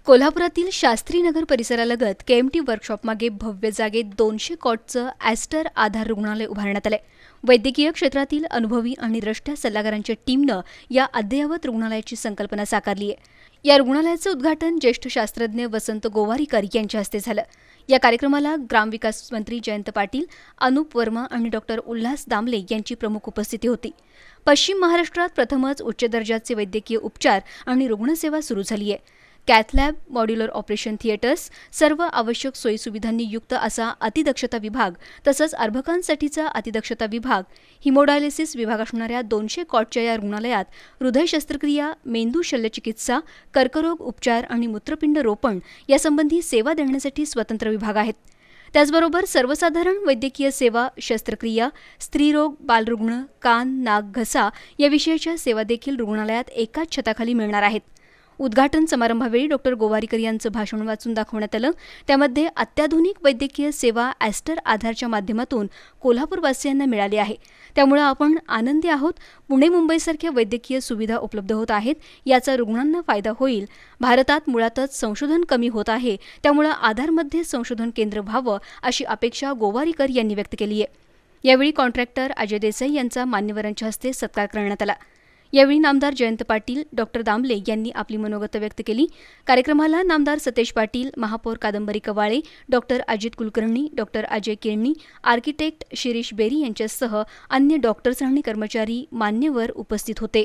कोल्हापुरातील शास्त्रीनगर परिसरालगत केएमटी वर्कशॉपमागे भव्य जागेत 200 कॉटचं ॲस्टर आधार रुग्णालय उभारण्यात आलंय। वैद्यकीय क्षेत्रातील अनुभवी आणि द्रष्ट्या सल्लागारांच्या टीमनं या अद्ययावत रुग्णालयाची संकल्पना साकारली आहे। या रुग्णालयाचं उद्घाटन ज्येष्ठ शास्त्रज्ञ वसंत गोवारीकर यांच्या हस्ते झालं। या कार्यक्रमाला ग्रामविकास मंत्री जयंत पाटील, अनुप वर्मा आणि डॉक्टर उल्हास दामले यांची प्रमुख उपस्थिती होती। पश्चिम महाराष्ट्रात प्रथमच उच्च दर्जाचे वैद्यकीय उपचार आणि रुग्णसेवा सुरू झाली आहे। कॅथलॅब, मॉड्युलर ऑपरेशन थिएटर्स, सर्व आवश्यक सोयीसुविधांनी युक्त असा अतिदक्षता विभाग तसंच अर्भकांसाठीचा अतिदक्षता विभाग, हिमोडायलिसिस विभाग असणाऱ्या 200 कॉटच्या या रुग्णालयात हृदय शस्त्रक्रिया, मेंदू शल्यचिकित्सा, कर्करोग उपचार आणि मूत्रपिंड रोपण यासंबंधी सेवा देण्यासाठी स्वतंत्र विभाग आहेत। त्याचबरोबर सर्वसाधारण वैद्यकीय सेवा, शस्त्रक्रिया, स्त्रीरोग, बालरुग्ण, कान, नाक, घसा याविषयीच्या सेवा देखील रुग्णालयात एकाच छताखाली मिळणार आहेत। उद्घाटन समारंभावेळी डॉक्टर गोवारीकर यांचं भाषण वाचून दाखवण्यात आलं। त्यामध्ये अत्याधुनिक वैद्यकीय सेवा ॲस्टर आधारच्या माध्यमातून कोल्हापूरवासियांना मिळाली आहे। त्यामुळे आपण आनंदी आहोत। पुणे, मुंबईसारख्या वैद्यकीय सुविधा उपलब्ध होत आहेत, याचा रुग्णांना फायदा होईल। भारतात मुळातच संशोधन कमी होत आहे, त्यामुळे आधारमध्ये संशोधन केंद्र व्हावं अशी अपेक्षा गोवारीकर यांनी व्यक्त केली आहे। यावेळी कॉन्ट्रॅक्टर अजय देसाई यांचा मान्यवरांच्या हस्ते सत्कार करण्यात आला। यावेळी नामदार जयंत पाटील, डॉक्टर दामले यांनी आपली मनोगत व्यक्त केली। कार्यक्रमाला नामदार सतेज पाटील, महापौर Kadambari Kawale, doctor Ajit Kulkarni, doctor Ajay Kelni, architect Shirish Beri यांच्यासह अन्य डॉक्टर्स आणि कर्मचारी मान्यवर उपस्थित होते।